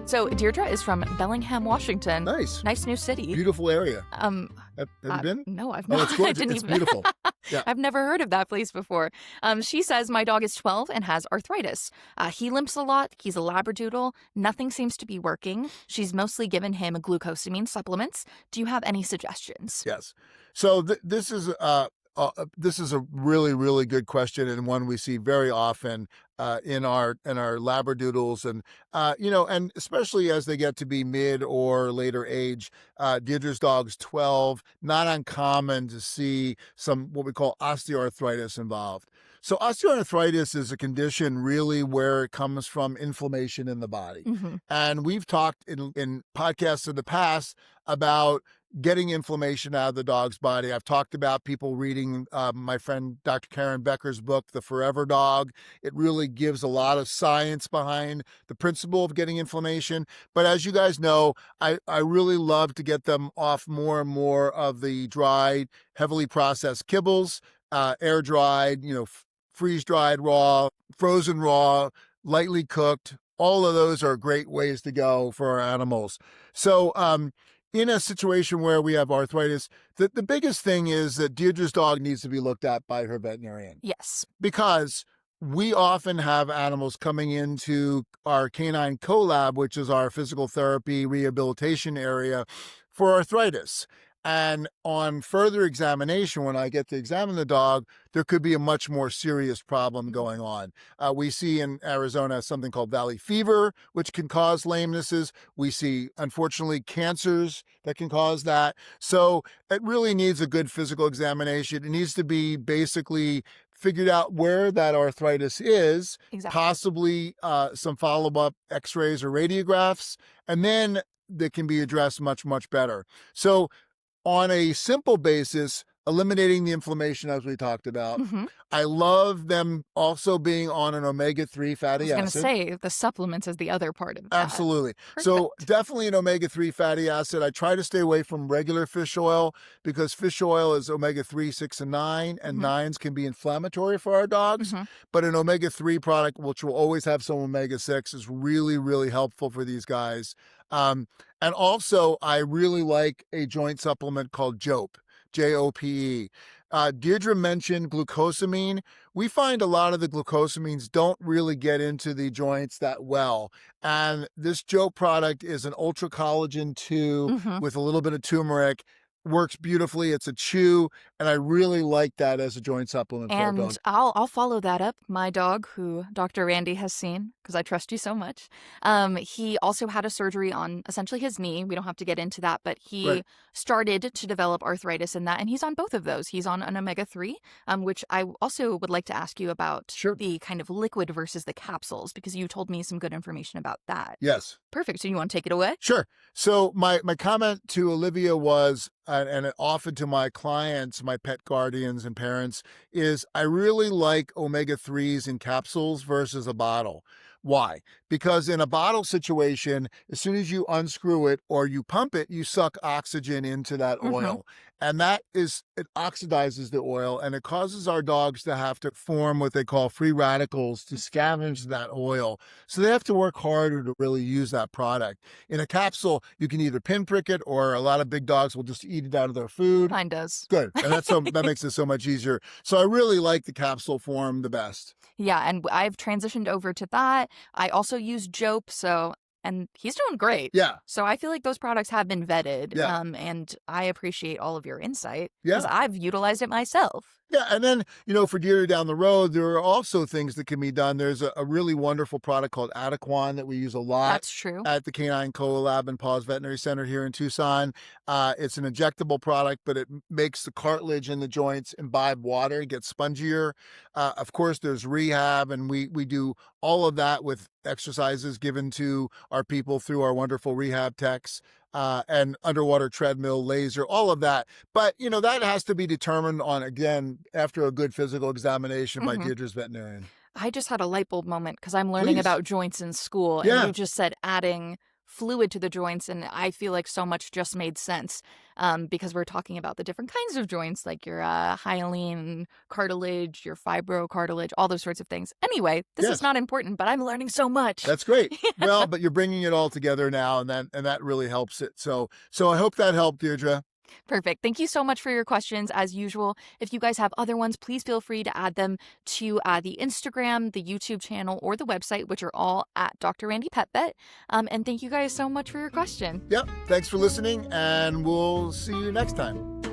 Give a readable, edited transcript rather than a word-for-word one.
So Deirdre is from Bellingham, Washington. Nice. Nice new city. Beautiful area. Have you been? No, I've Oh, not. it's gorgeous. I didn't It's even... beautiful. Yeah. I've never heard of that place before. She says, my dog is 12 and has arthritis. He limps a lot. He's a Labradoodle. Nothing seems to be working. She's mostly given him glucosamine supplements. Do you have any suggestions? Yes. So this is a really, really good question, and one we see very often in our Labradoodles, and and especially as they get to be mid or later age. Deirdre's dog's 12. Not uncommon to see some what we call osteoarthritis involved. So osteoarthritis is a condition really where it comes from inflammation in the body, and we've talked in podcasts in the past about getting inflammation out of the dog's body. I've talked about people reading my friend Dr. Karen Becker's book, The Forever Dog. It really gives a lot of science behind the principle of getting inflammation. But as you guys know, I really love to get them off more and more of the dried, heavily processed kibbles, air dried, freeze dried raw, frozen raw, lightly cooked. All of those are great ways to go for our animals. So, in a situation where we have arthritis, the biggest thing is that Deirdre's dog needs to be looked at by her veterinarian. Yes. Because we often have animals coming into our canine collab, which is our physical therapy rehabilitation area, for arthritis. And on further examination, when I get to examine the dog, there could be a much more serious problem going on. We see in Arizona something called valley fever, which can cause lamenesses. We see, unfortunately, cancers that can cause that. So it really needs a good physical examination. It needs to be basically figured out where that arthritis is, possibly some follow-up x-rays or radiographs, and then they can be addressed much, much better. So on a simple basis, eliminating the inflammation, as we talked about. I love them also being on an omega-3 fatty acid. I was going to say, the supplements is the other part of that. Absolutely. Perfect. So definitely an omega-3 fatty acid. I try to stay away from regular fish oil because fish oil is omega-3, 6, and 9, and 9s can be inflammatory for our dogs. But an omega-3 product, which will always have some omega-6, is really, really helpful for these guys. And also, I really like a joint supplement called Jope, Jope. Deirdre mentioned glucosamine. We find a lot of the glucosamines don't really get into the joints that well. And this Jope product is an ultra collagen 2 with a little bit of turmeric. Works beautifully. It's a chew, and I really like that as a joint supplement for a dog. And I'll follow that up. My dog, who Dr. Randy has seen, because I trust you so much, he also had a surgery on essentially his knee. We don't have to get into that, but he started to develop arthritis in that, and he's on both of those. He's on an omega-3, which I also would like to ask you about the kind of liquid versus the capsules, because you told me some good information about that. Yes. Perfect. So you want to take it away? Sure. So my comment to Olivia was, and often to my clients, my pet guardians and parents, is I really like omega-3s in capsules versus a bottle. Why? Because in a bottle situation, as soon as you unscrew it or you pump it, you suck oxygen into that oil. And it oxidizes the oil, and it causes our dogs to have to form what they call free radicals to scavenge that oil. So they have to work harder to really use that product. In a capsule, you can either pinprick it, or a lot of big dogs will just eat it out of their food. Mine does. Good. And that makes it so much easier. So I really like the capsule form the best. Yeah, and I've transitioned over to that. I also use Jope, and he's doing great. Yeah. So I feel like those products have been vetted. Yeah. And I appreciate all of your insight. Yeah. Because I've utilized it myself. Yeah, and then, for Deirdre down the road, there are also things that can be done. There's a really wonderful product called Adequan that we use a lot. That's true. At the Canine Collab and Paws Veterinary Center here in Tucson. It's an injectable product, but it makes the cartilage in the joints imbibe water, get spongier. Of course, there's rehab, and we do all of that with exercises given to our people through our wonderful rehab techs. And underwater treadmill, laser, all of that. But, that has to be determined on, again, after a good physical examination by Deirdre's veterinarian. I just had a light bulb moment because I'm learning about joints in school. And you just said adding fluid to the joints, and I feel like so much just made sense because we're talking about the different kinds of joints, like your hyaline cartilage, your fibrocartilage, all those sorts of things. Anyway, this is not important, but I'm learning so much. That's great. Well, but you're bringing it all together now, and that really helps it. So I hope that helped, Deirdre. Perfect. Thank you so much for your questions. As usual, if you guys have other ones, please feel free to add them to the Instagram, the YouTube channel, or the website, which are all at Dr. Randy Pet Vet. And thank you guys so much for your question. Yep. Thanks for listening, and we'll see you next time.